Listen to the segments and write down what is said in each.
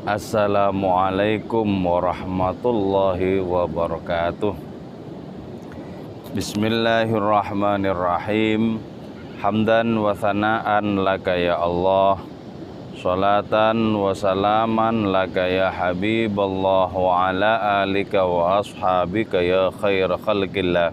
Assalamualaikum warahmatullahi wabarakatuh. Bismillahirrahmanirrahim. Hamdan wa thana'an laka ya Allah, salatan wa salaman laka ya Habiballah, wa ala alika wa ashabika ya khair khalqillah,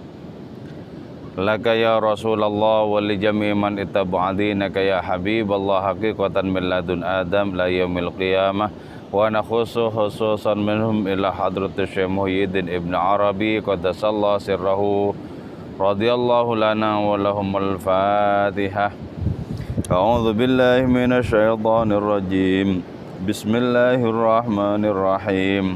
laka ya Rasulullah wa li jami' man ittaba'adinaka ya Habiballah, haqiqatan min ladun Adam la yaumil qiyamah. Wa nakhusu khususan minhum ila hadratu Syekh Muhyiddin Ibn Arabi qaddasallahu sirrahu radhiyallahu lana wa lahumul Fatihah. A'udzu billahi minasy syaithanir rajim. Bismillahirrahmanirrahim.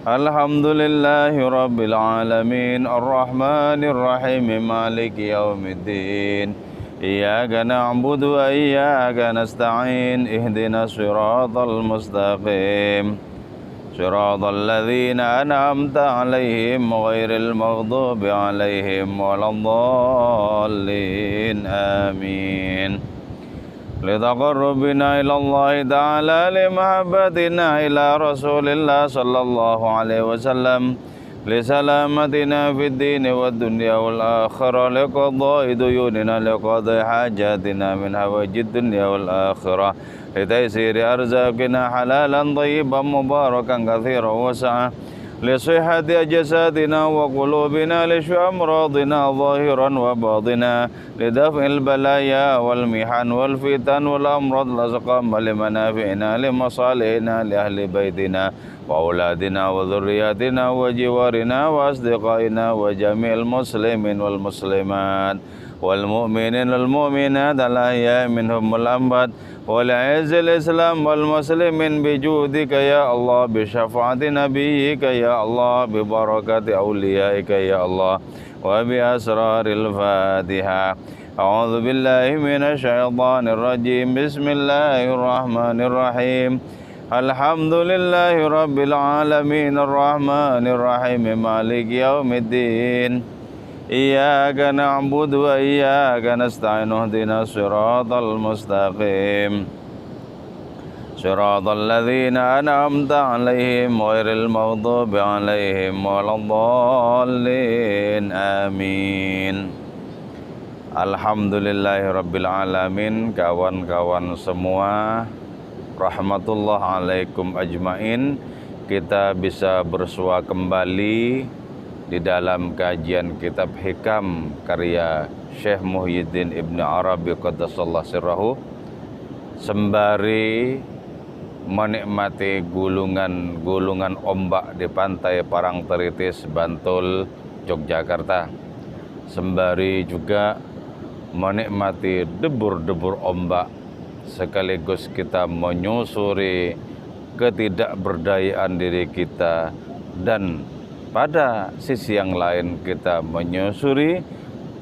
Alhamdulillahi rabbil alamin, arrahmanir rahim, maliki yaumiddin. Iyyaka na'budu wa iyyaka nasta'in, ihdinas siratal mustaqim, siratal ladzina an'amta 'alaihim ghairil maghdubi 'alaihim waladdallin. Amin. Litaqarrubina ila Allah ta'ala limahabbatina ila Rasulillah sallallahu alaihi wasallam, lisalamatina fid dini wad dunya wal akhirah, liqada'i duyunina, liqada'i hajatina min hawajid dunya wal akhirah, litaysiri arzaqina halalan thayyiban mubarakan katsiran wasa'a, lisihhati ajsadina wa qulubina, lisfi amradina zahiran wa batina, lidaf'il balaya wal mihan wal fitan wal amrad lazqam, limanafi'ina limasalihina li ahli baitina wa auladina wa dhurriyyatina wa jiwarina wa asdiqaina wa jami'il muslimin wal muslimat wal mu'minin wal mu'minat al ahya'i minhum wal amwat, wal izzil islam wal muslimin bijudika ya Allah, bi syafaati nabiyyika ya Allah, bi barakati awliyaika ya Allah, wa bi asraril Fatihah. A'udzu billahi minasy syaithanir rajim. Bismillahirrahmanirrahim. Alhamdulillahi rabbil alamin, arrahmanir rahim, maliki yaumiddin. Iyyaka na'budu wa iyyaka nasta'in, ihdinas siratal mustaqim, siratal ladzina an'amta 'alaihim ghairil maghdubi 'alaihim waladdallin. Amin. Alhamdulillahi rabbil alamin. Kawan-kawan semua, rahmatullah alaikum ajmain. Kita bisa bersua kembali di dalam kajian kitab Hikam karya Syekh Muhyiddin Ibn Arabi qaddasallahu sirrahu, sembari menikmati gulungan ombak di pantai Parangtritis, Bantul, Yogyakarta, sembari juga menikmati debur-debur ombak, sekaligus kita menyusuri ketidakberdayaan diri kita, dan pada sisi yang lain kita menyusuri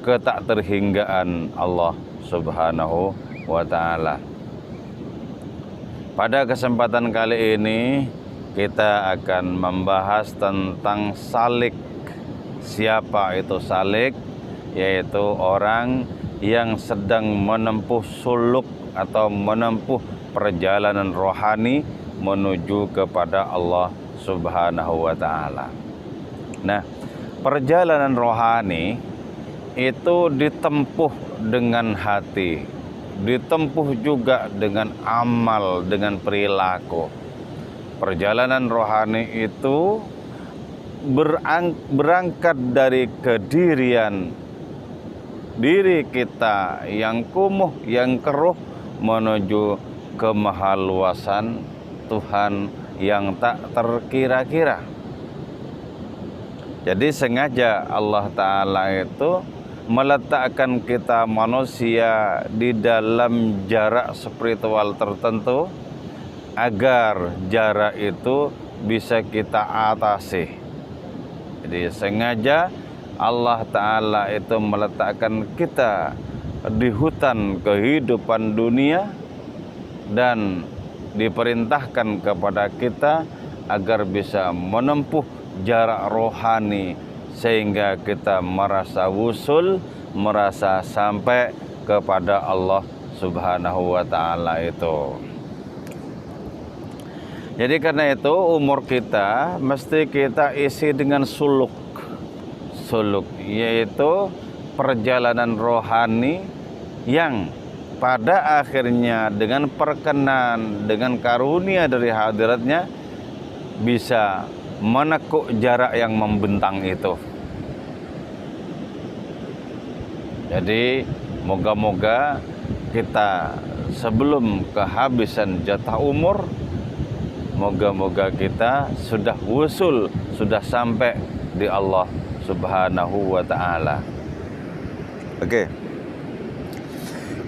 ketakterhinggaan Allah Subhanahu wa ta'ala. Pada kesempatan kali ini kita akan membahas tentang salik. Siapa itu salik? Yaitu orang yang sedang menempuh suluk atau menempuh perjalanan rohani menuju kepada Allah Subhanahu wa ta'ala. Nah, perjalanan rohani itu ditempuh dengan hati, ditempuh juga dengan amal, dengan perilaku. Perjalanan rohani itu berangkat dari kedirian diri kita yang kumuh, yang keruh, menuju kemahaluasan Tuhan yang tak terkira-kira. Jadi sengaja Allah Ta'ala itu meletakkan kita manusia di dalam jarak spiritual tertentu agar jarak itu bisa kita atasi. Jadi sengaja Allah Ta'ala itu meletakkan kita di hutan kehidupan dunia dan diperintahkan kepada kita agar bisa menempuh jarak rohani sehingga kita merasa wusul, merasa sampai kepada Allah Subhanahu wa ta'ala itu. Jadi karena itu umur kita mesti kita isi dengan suluk, yaitu perjalanan rohani yang pada akhirnya dengan perkenan, dengan karunia dari hadiratnya bisa menekuk jarak yang membentang itu. Jadi moga-moga kita sebelum kehabisan jatah umur, moga-moga kita sudah wusul, sudah sampai di Allah Subhanahu wa ta'ala. Oke.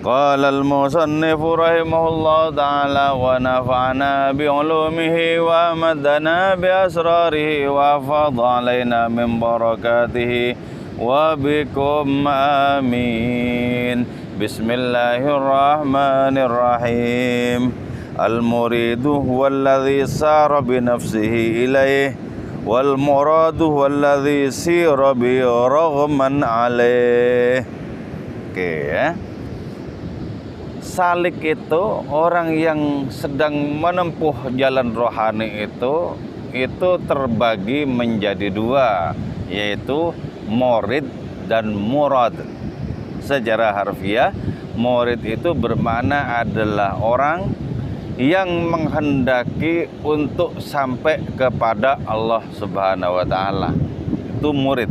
Qala al-musannif rahimahullah ta'ala wa nafa'ana bi'ulumihi wa madana bi asrarihi wa fadha alaina min barakatihi wa bikum amin. Bismillahirrahmanirrahim. Al-muridu huwallazi sara bi nafsihi ilaih wal muradu huwallazi sira bi raghman alaih. Oke ya. Salik itu orang yang sedang menempuh jalan rohani itu terbagi menjadi dua, yaitu murid dan murad. Secara harfiah, murid itu bermakna adalah orang yang menghendaki untuk sampai kepada Allah Subhanahu wa ta'ala. Itu murid.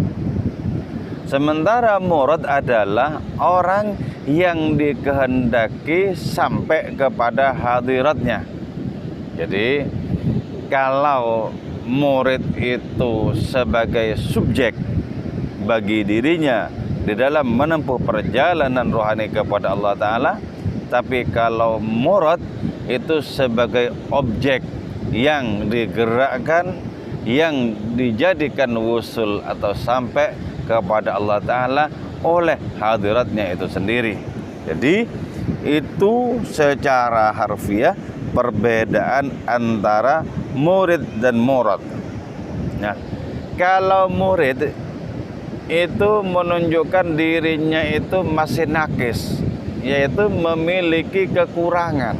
Sementara murad adalah orang yang dikehendaki sampai kepada hadiratnya. Jadi kalau murid itu sebagai subjek bagi dirinya di dalam menempuh perjalanan rohani kepada Allah Ta'ala, tapi kalau murad itu sebagai objek yang digerakkan, yang dijadikan wusul atau sampai kepada Allah Ta'ala oleh hadiratnya itu sendiri. Jadi itu secara harfiah perbedaan antara murid dan murad. Nah, kalau murid itu menunjukkan dirinya itu masih nakis, yaitu memiliki kekurangan.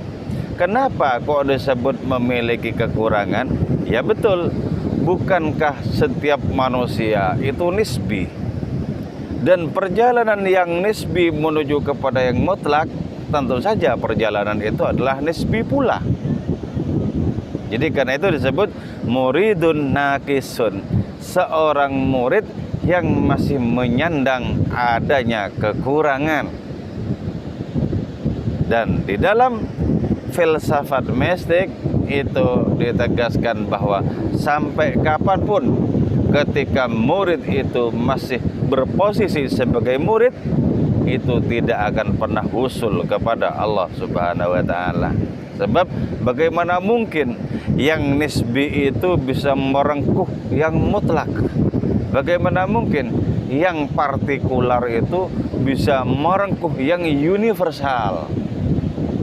Kenapa kok disebut memiliki kekurangan? Ya betul, bukankah setiap manusia itu nisbi? Dan perjalanan yang nisbi menuju kepada yang mutlak, tentu saja perjalanan itu adalah nisbi pula. Jadi karena itu disebut muridun nakisun, seorang murid yang masih menyandang adanya kekurangan. Dan di dalam filsafat mistik itu ditegaskan bahwa sampai kapanpun ketika murid itu masih berposisi sebagai murid, itu tidak akan pernah usul kepada Allah Subhanahu wa ta'ala. Sebab bagaimana mungkin yang nisbi itu bisa merengkuh yang mutlak? Bagaimana mungkin yang partikular itu bisa merengkuh yang universal?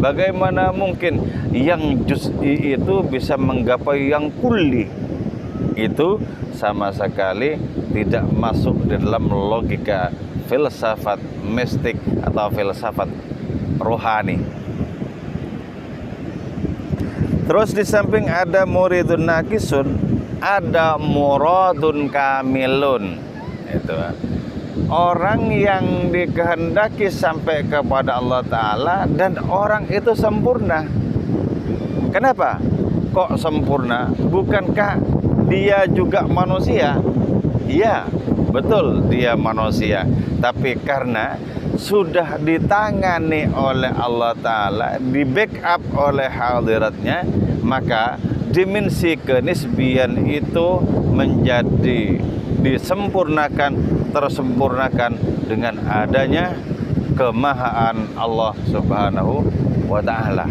Bagaimana mungkin yang juz'i itu bisa menggapai yang kulli? Itu sama sekali tidak masuk di dalam logika filsafat mistik atau filsafat rohani. Terus di samping ada muridun nakisun, ada muradun kamilun. Itu orang yang dikehendaki sampai kepada Allah Ta'ala dan orang itu sempurna. Kenapa kok sempurna? Bukankah dia juga manusia? Iya, betul dia manusia. Tapi karena sudah ditangani oleh Allah Ta'ala, di backup oleh hadiratnya, maka dimensi kenisbian itu menjadi disempurnakan, tersempurnakan dengan adanya kemahaan Allah Subhanahu wa ta'ala.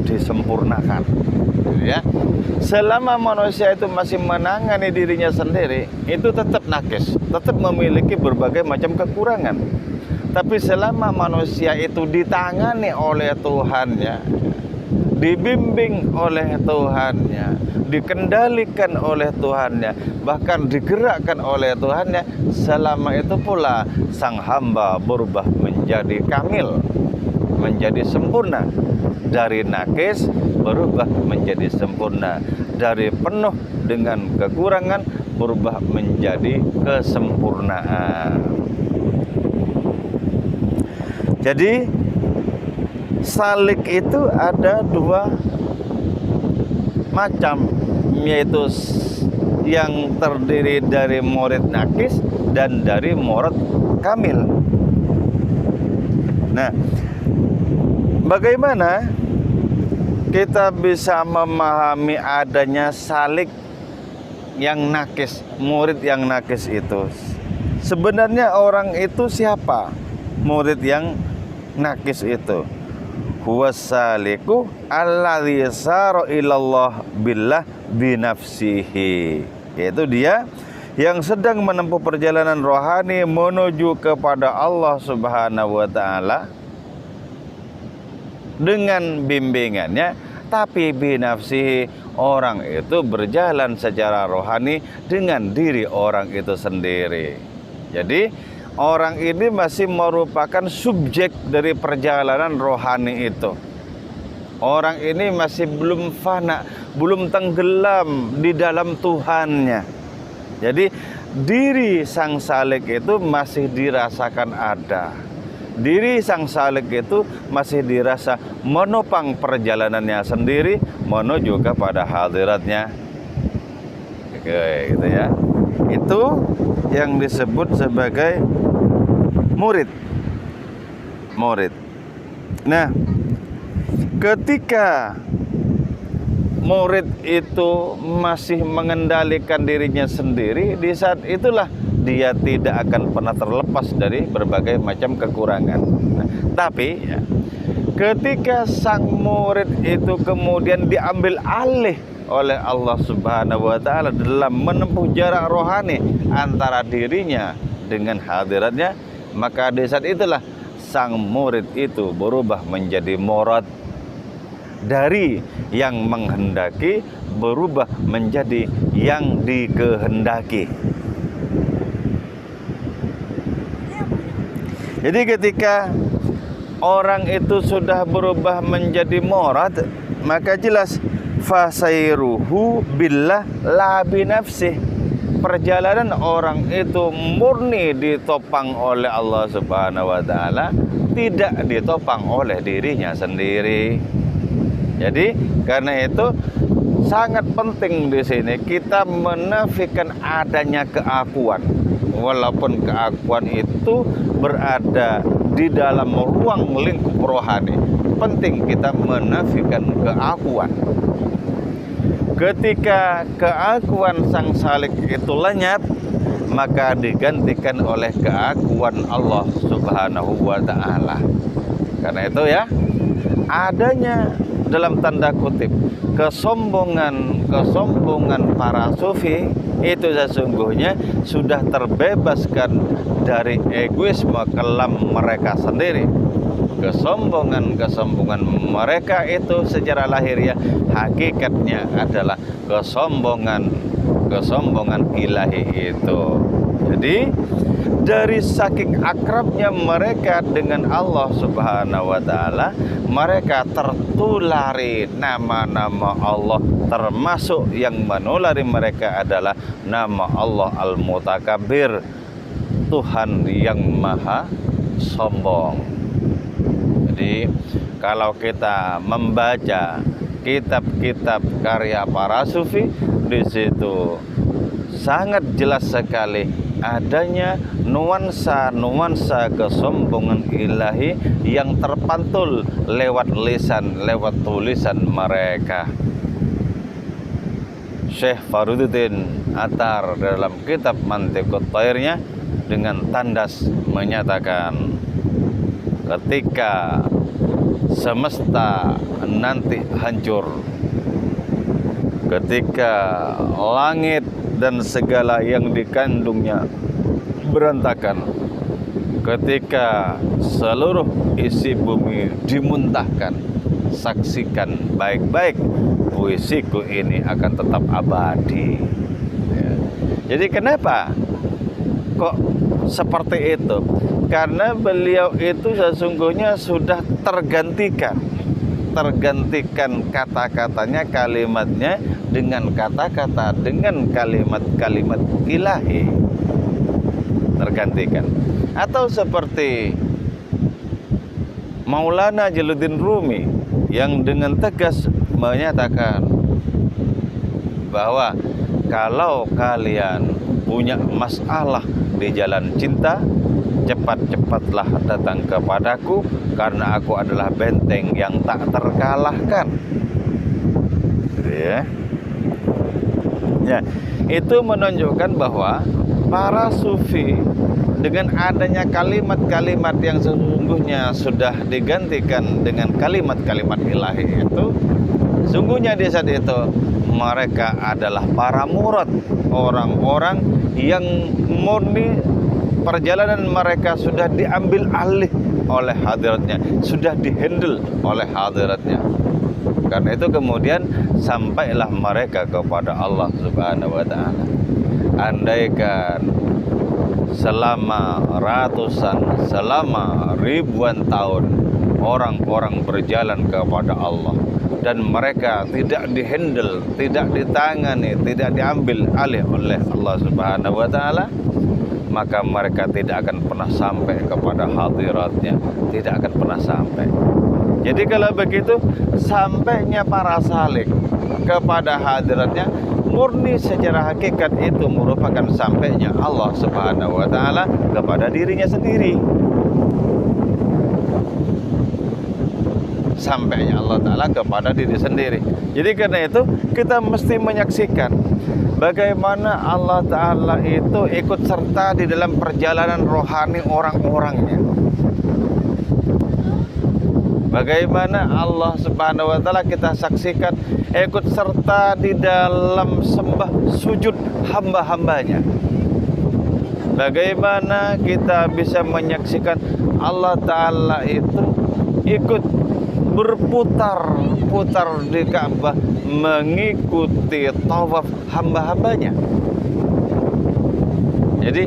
Disempurnakan, ya. Selama manusia itu masih menangani dirinya sendiri, itu tetap nakis, tetap memiliki berbagai macam kekurangan. Tapi selama manusia itu ditangani oleh Tuhannya, dibimbing oleh Tuhannya, dikendalikan oleh Tuhannya, bahkan digerakkan oleh Tuhannya, selama itu pula sang hamba berubah menjadi kamil. menjadi sempurna. Dari nakis berubah menjadi sempurna. Dari penuh dengan kekurangan berubah menjadi kesempurnaan. Jadi salik itu ada dua macam, yaitu yang terdiri dari murid nakis dan dari murid kamil. Nah, bagaimana kita bisa memahami adanya salik yang nakis, murid yang nakis itu? Sebenarnya orang itu siapa? Murid yang nakis itu huwas saliku alladzi sara ilallah billah binafsihi, yaitu dia yang sedang menempuh perjalanan rohani menuju kepada Allah Subhanahu wa taala dengan bimbingannya, tapi binafsihi, orang itu berjalan secara rohani dengan diri orang itu sendiri. Jadi orang ini masih merupakan subjek dari perjalanan rohani itu. Orang ini masih belum fana, belum tenggelam di dalam Tuhannya. Jadi diri sang salik itu masih dirasakan ada. Diri sang salik itu masih dirasa menopang perjalanannya sendiri menuju kepada hadiratnya. Oke, gitu ya. Itu yang disebut sebagai murid. Nah, ketika murid itu masih mengendalikan dirinya sendiri, di saat itulah dia tidak akan pernah terlepas dari berbagai macam kekurangan. Nah, tapi ya, ketika sang murid itu kemudian diambil alih oleh Allah Subhanahu wa taala dalam menempuh jarak rohani antara dirinya dengan hadiratnya, maka di saat itulah sang murid itu berubah menjadi murad. Dari yang menghendaki berubah menjadi yang dikehendaki. Jadi ketika orang itu sudah berubah menjadi murad, maka jelas fasairuhu billah la binafsih. Perjalanan orang itu murni ditopang oleh Allah Subhanahu wa taala, tidak ditopang oleh dirinya sendiri. Jadi karena itu sangat penting di sini kita menafikan adanya keakuan. Walaupun keakuan itu berada di dalam ruang lingkup rohani, penting kita menafikan keakuan. Ketika keakuan sang salik itu lenyap, maka digantikan oleh keakuan Allah Subhanahu wa taala. Karena itu ya, adanya dalam tanda kutip kesombongan para sufi itu sesungguhnya sudah terbebaskan dari egoisme kelam mereka sendiri. Kesombongan mereka itu secara lahiriah hakikatnya adalah kesombongan ilahi itu. Jadi dari saking akrabnya mereka dengan Allah Subhanahu wa taala, mereka tertulari nama-nama Allah, termasuk yang menulari mereka adalah nama Allah Al-Mutakabbir, Tuhan yang maha sombong. Jadi kalau kita membaca kitab-kitab karya para sufi, di situ sangat jelas sekali adanya nuansa kesombongan ilahi yang terpantul lewat lisan, lewat tulisan mereka. Syekh Fakhruddin Attar dalam kitab Mantiqut Thairnya dengan tandas menyatakan, ketika semesta nanti hancur, ketika langit dan segala yang dikandungnya berantakan, ketika seluruh isi bumi dimuntahkan, saksikan baik-baik, puisiku ini akan tetap abadi. Ya. Jadi kenapa Kok seperti itu? Karena beliau itu sesungguhnya sudah tergantikan kata-katanya, kalimatnya dengan kata-kata, dengan kalimat-kalimat ilahi, tergantikan. Atau seperti Maulana Jalaluddin Rumi yang dengan tegas menyatakan bahwa kalau kalian punya masalah di jalan cinta, cepat-cepatlah datang kepadaku, karena aku adalah benteng yang tak terkalahkan. Ya. Ya, itu menunjukkan bahwa para sufi dengan adanya kalimat-kalimat yang sesungguhnya sudah digantikan dengan kalimat-kalimat ilahi itu, sungguhnya di saat itu mereka adalah para murad, orang-orang yang murni perjalanan mereka sudah diambil alih oleh hadiratnya, sudah dihandle oleh hadiratnya. Karena itu kemudian sampailah mereka kepada Allah Subhanahu wa ta'ala. Andaikan selama ratusan, selama ribuan tahun orang-orang berjalan kepada Allah dan mereka tidak dihandle, tidak ditangani, tidak diambil alih oleh Allah Subhanahu wa ta'ala, maka mereka tidak akan pernah sampai kepada hadiratnya, tidak akan pernah sampai. Jadi kalau begitu, sampainya para salik kepada hadiratnya murni secara hakikat itu merupakan sampainya Allah Subhanahu wa ta'ala kepada dirinya sendiri. Sampainya Allah Ta'ala kepada diri sendiri. Jadi karena itu kita mesti menyaksikan bagaimana Allah Ta'ala itu ikut serta di dalam perjalanan rohani orang-orangnya. Bagaimana Allah Subhanahu wa ta'ala kita saksikan ikut serta di dalam sembah sujud hamba-hambanya. Bagaimana kita bisa menyaksikan Allah Ta'ala itu ikut berputar-putar di Ka'bah mengikuti tawaf hamba-hambanya. Jadi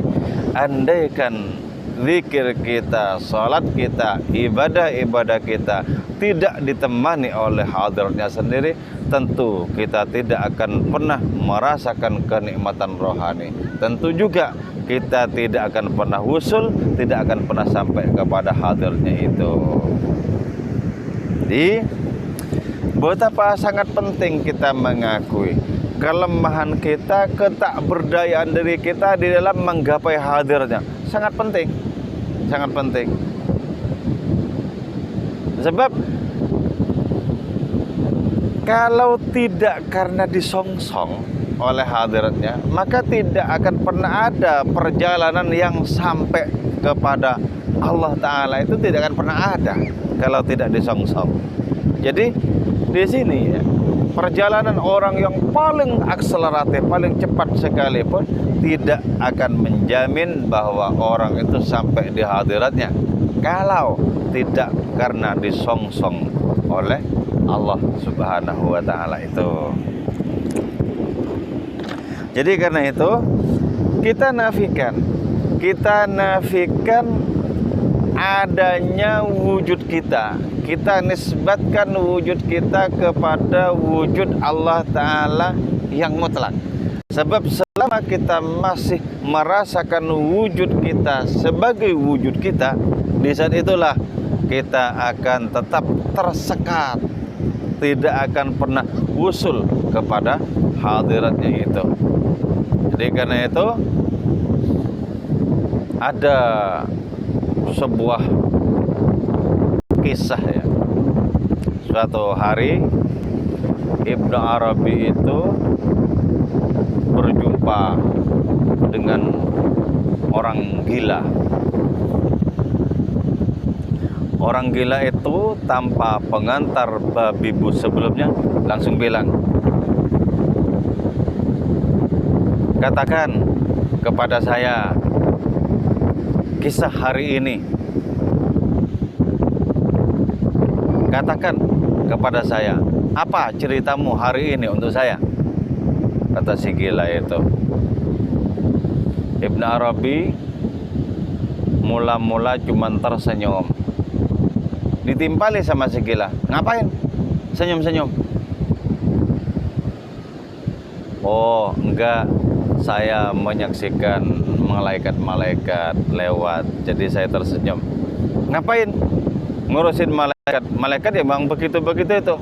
andaikan zikir kita, salat kita, ibadah-ibadah kita tidak ditemani oleh hadiratnya sendiri, tentu kita tidak akan pernah merasakan kenikmatan rohani. Tentu juga kita tidak akan pernah wusul, tidak akan pernah sampai kepada hadiratnya itu. Jadi betapa sangat penting kita mengakui kelemahan kita, ketakberdayaan diri kita di dalam menggapai hadirnya. Sangat penting, sangat penting. Sebab kalau tidak karena disongsong oleh hadiratnya, maka tidak akan pernah ada perjalanan yang sampai kepada Allah Ta'ala. Itu tidak akan pernah ada kalau tidak disongsong. Jadi di sini ya, perjalanan orang yang paling akseleratif, paling cepat sekalipun tidak akan menjamin bahwa orang itu sampai di hadiratnya kalau tidak karena disongsong oleh Allah Subhanahu wa ta'ala itu. Jadi karena itu kita nafikan adanya wujud kita. Kita nisbatkan wujud kita kepada wujud Allah Ta'ala yang mutlak. Sebab selama kita masih merasakan wujud kita sebagai wujud kita, di saat itulah kita akan tetap tersekat, tidak akan pernah wusul kepada hadiratnya itu. Jadi karena itu ada sebuah kisah ya. Suatu hari Ibnu Arabi itu berjumpa dengan orang gila. Orang gila itu tanpa pengantar babi bu sebelumnya langsung bilang, "Katakan kepada saya kisah hari ini. Katakan kepada saya, apa ceritamu hari ini untuk saya?" Kata si gila itu. Ibnu Arabi mula-mula cuma tersenyum. Ditimpali sama si gila. Ngapain? Senyum-senyum. Oh, enggak. Saya menyaksikan malaikat-malaikat lewat. Jadi saya tersenyum. Ngapain? Ngurusin malaikat. Malaikat ya bang begitu-begitu itu.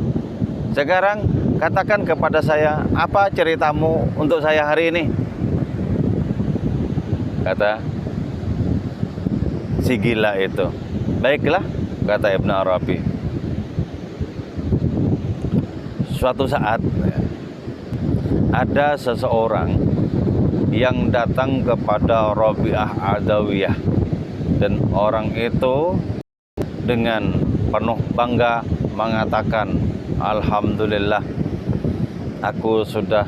Sekarang katakan kepada saya, apa ceritamu untuk saya hari ini? Kata si gila itu. Baiklah, kata Ibnu Arabi. Suatu saat ada seseorang yang datang kepada Rabi'ah Adawiyah, dan orang itu dengan penuh bangga mengatakan, alhamdulillah, aku sudah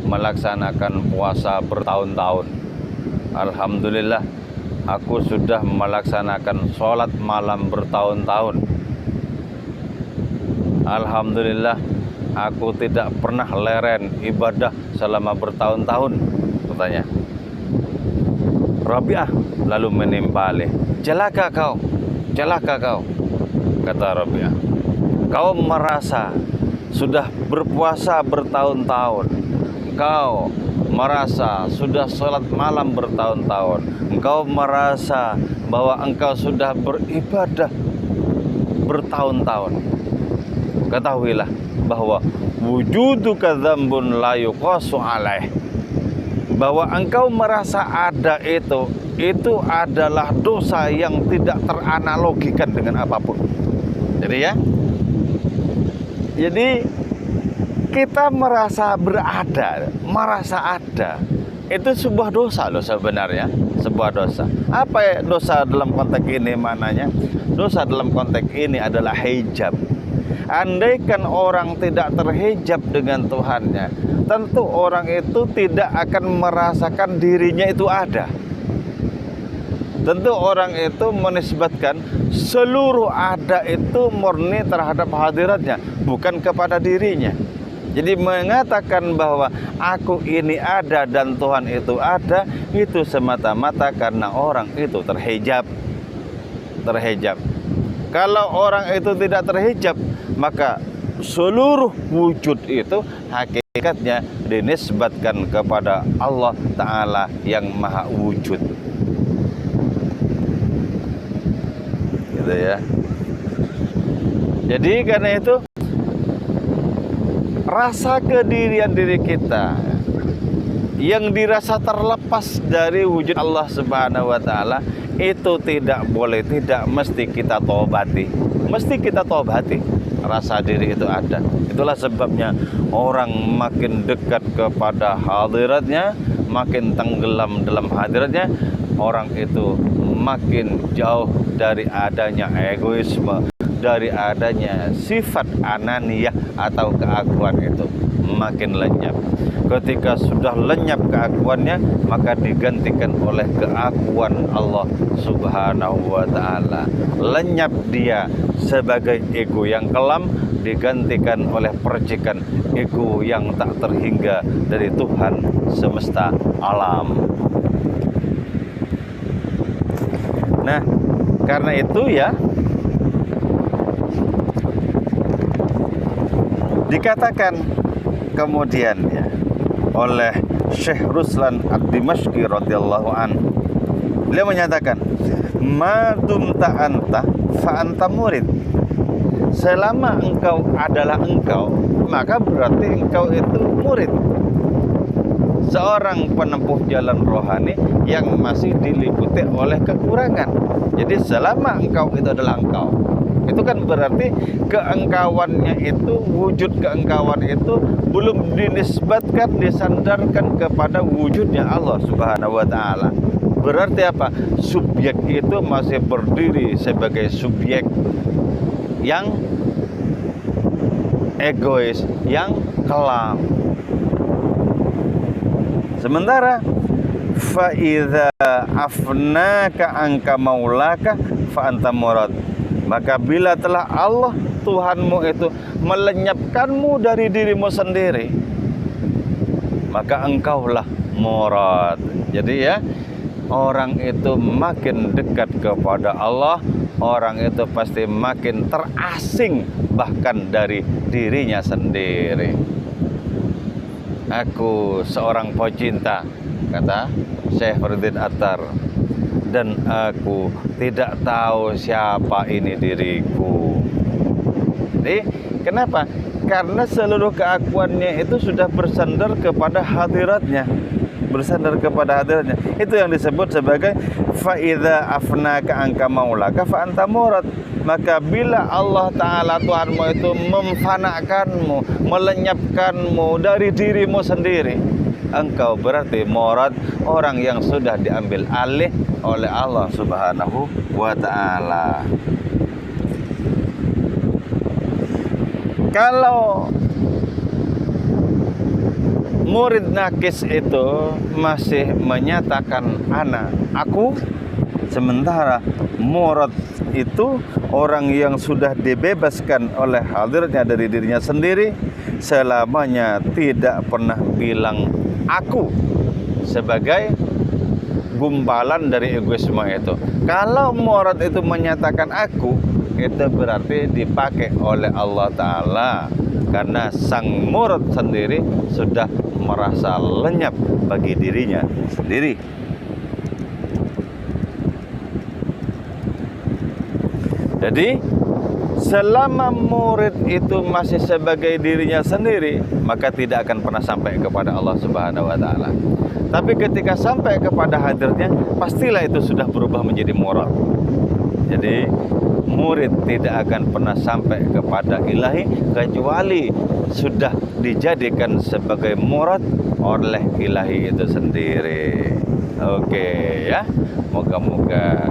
melaksanakan puasa bertahun-tahun. Alhamdulillah, aku sudah melaksanakan sholat malam bertahun-tahun. Alhamdulillah, aku tidak pernah leren ibadah selama bertahun-tahun, katanya. Rabi'ah lalu menimpali, celaka kau, kata Rabi'ah. Kau merasa sudah berpuasa bertahun-tahun, engkau merasa sudah sholat malam bertahun-tahun, engkau merasa bahwa engkau sudah beribadah bertahun-tahun. Ketahuilah bahwa wujuduka dzambun la yuqasu alaih, bahwa engkau merasa ada itu adalah dosa yang tidak teranalogikan dengan apapun. Jadi kita merasa berada, merasa ada, itu sebuah dosa loh sebenarnya, sebuah dosa. Apa ya dosa dalam konteks ini mananya? Dosa dalam konteks ini adalah hijab. Andaikan orang tidak terhijab dengan Tuhannya, tentu orang itu tidak akan merasakan dirinya itu ada. Tentu orang itu menisbatkan seluruh ada itu murni terhadap hadiratnya, bukan kepada dirinya. Jadi mengatakan bahwa aku ini ada dan Tuhan itu ada, itu semata-mata karena orang itu terhijab. Kalau orang itu tidak terhijab, maka seluruh wujud itu hakikatnya dinisbatkan kepada Allah Ta'ala yang maha wujud. Gitu ya. Jadi karena itu rasa kedirian diri kita yang dirasa terlepas dari wujud Allah Subhanahu wa Ta'ala itu tidak boleh, tidak mesti kita tobati. Mesti kita tobati rasa diri itu ada. Itulah sebabnya orang makin dekat kepada hadiratnya, makin tenggelam dalam hadiratnya, orang itu makin jauh dari adanya egoisme, dari adanya sifat ananiyah atau keakuan itu makin lenyap. Ketika sudah lenyap keakuannya, maka digantikan oleh keakuan Allah Subhanahu wa Ta'ala. Lenyap dia sebagai ego yang kelam, digantikan oleh percikan ego yang tak terhingga dari Tuhan semesta alam. Nah, karena itu ya, dikatakan kemudian ya oleh Syekh Ruslan Ad-Dimashqi radhiyallahu anhu, beliau menyatakan, ma dumta anta fa anta murid. Selama engkau adalah engkau, maka berarti engkau itu murid, seorang penempuh jalan rohani yang masih diliputi oleh kekurangan. Jadi selama engkau itu adalah engkau, itu kan berarti keengkauannya itu, wujud keengkauan itu belum dinisbatkan, disandarkan kepada wujudnya Allah Subhanahu wa Ta'ala. Berarti apa? Subjek itu masih berdiri sebagai subjek yang egois, yang kelam. Sementara fa idza afnaka anka maulaka fa anta murad, maka bila telah Allah Tuhanmu itu melenyapkanmu dari dirimu sendiri, maka engkaulah murad. Jadi ya, orang itu makin dekat kepada Allah, orang itu pasti makin terasing bahkan dari dirinya sendiri. Aku seorang pecinta, kata Syekh Fardin Attar, dan aku tidak tahu siapa ini diriku. Jadi kenapa? Karena seluruh keakuannya itu sudah bersandar kepada hadiratnya, bersandar kepada hadiratnya. Itu yang disebut sebagai faidza afnaka angka maulaka fa anta murad. Maka bila Allah Ta'ala Tuhanmu itu memfanakanmu, melenyapkanmu dari dirimu sendiri, engkau berarti murad, orang yang sudah diambil alih oleh Allah Subhanahu wa Ta'ala. Kalau murid nakis itu masih menyatakan ana, aku, sementara murad itu orang yang sudah dibebaskan oleh hadirnya dari dirinya sendiri, selamanya tidak pernah bilang aku, sebagai gumpalan dari egoisme itu. Kalau murad itu menyatakan aku, itu berarti dipakai oleh Allah Ta'ala, karena sang murad sendiri sudah merasa lenyap bagi dirinya sendiri. Jadi selama murid itu masih sebagai dirinya sendiri, maka tidak akan pernah sampai kepada Allah Subhanahu wa Ta'ala. Tapi ketika sampai kepada hadirnya, pastilah itu sudah berubah menjadi murad. Jadi murid tidak akan pernah sampai kepada ilahi kecuali sudah dijadikan sebagai murad oleh ilahi itu sendiri. Oke ya, moga-moga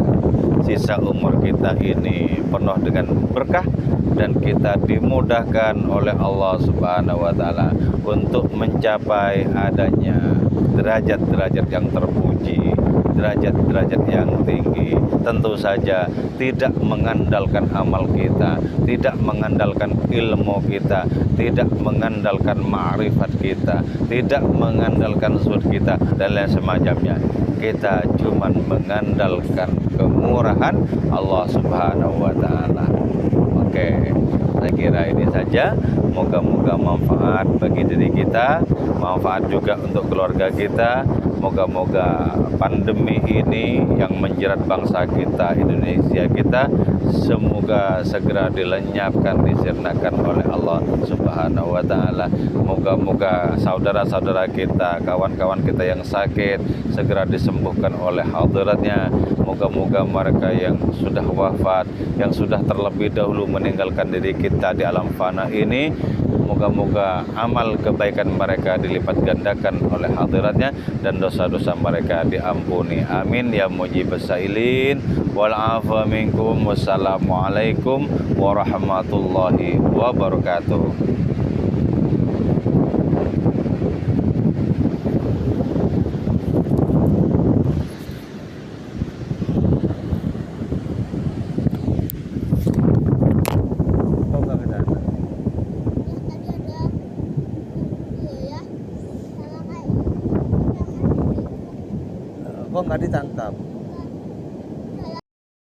sisa umur kita ini penuh dengan berkah dan kita dimudahkan oleh Allah Subhanahu wa Ta'ala untuk mencapai adanya derajat-derajat yang terpuji, derajat-derajat yang tinggi. Tentu saja tidak mengandalkan amal kita, tidak mengandalkan ilmu kita, tidak mengandalkan ma'rifat kita, tidak mengandalkan zuhud kita dan lain semacamnya. Kita cuma mengandalkan kemurahan Allah Subhanahu wa Ta'ala. Oke, saya kira ini saja. Moga-moga manfaat bagi diri kita, manfaat juga untuk keluarga kita. Moga-moga pandemi ini yang menjerat bangsa kita, Indonesia kita, semoga segera dilenyapkan, disirnakan oleh Allah Subhanahu wa Ta'ala. Moga-moga saudara-saudara kita, kawan-kawan kita yang sakit segera disembuhkan oleh hadiratnya. Moga-moga mereka yang sudah wafat, yang sudah terlebih dahulu meninggalkan diri kita di alam fana ini, moga-moga amal kebaikan mereka dilipat gandakan oleh hadiratnya dan dosa-dosa mereka diampuni. Amin ya mujibus sailin. Wal afa minkum. Wassalamualaikum warahmatullahi wabarakatuh. Kok nggak ditangkap?